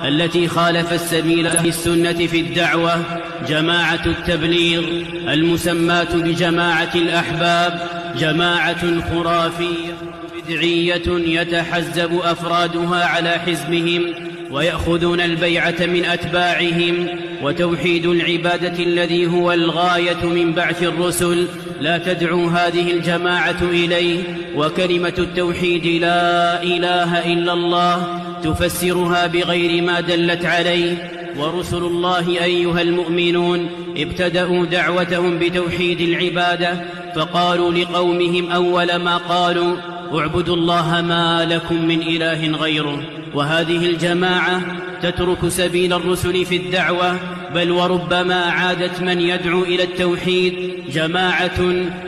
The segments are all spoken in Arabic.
التي خالف السبيل في السنة في الدعوة جماعة التبليغ المسماة بجماعة الأحباب، جماعة خرافية بدعية يتحزب أفرادها على حزبهم ويأخذون البيعة من أتباعهم، وتوحيد العبادة الذي هو الغاية من بعث الرسل لا تدعو هذه الجماعة إليه. وكلمة التوحيد لا إله إلا الله تفسرها بغير ما دلت عليه. ورسل الله أيها المؤمنون ابتدأوا دعوتهم بتوحيد العبادة، فقالوا لقومهم أول ما قالوا: اعبدوا الله ما لكم من إله غيره. وهذه الجماعة تترك سبيل الرسل في الدعوة، بل وربما عادت من يدعو إلى التوحيد جماعة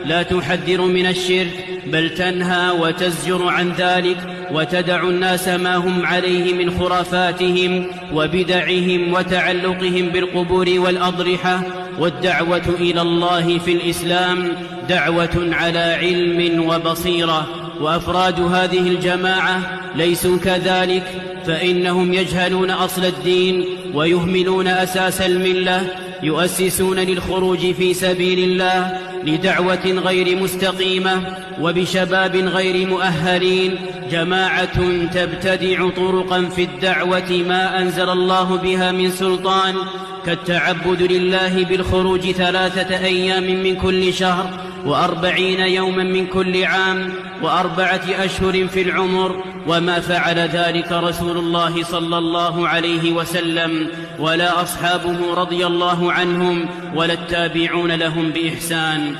لا تحذر من الشرك، بل تنهى وتزجر عن ذلك، وتدع الناس ما هم عليه من خرافاتهم وبدعهم وتعلقهم بالقبور والأضرحة. والدعوة إلى الله في الإسلام دعوة على علم وبصيرة، وأفراد هذه الجماعة ليسوا كذلك، فإنهم يجهلون أصل الدين ويهملون أساس الملة، يؤسسون للخروج في سبيل الله لدعوة غير مستقيمة وبشباب غير مؤهلين، جماعة تبتدع طرقا في الدعوة ما أنزل الله بها من سلطان، كالتعبد لله بالخروج 3 أيام من كل شهر، و40 يوما من كل عام، و4 أشهر في العمر، وما فعل ذلك رسول الله صلى الله عليه وسلم ولا أصحابه رضي الله عنهم ولا التابعون لهم بإحسان.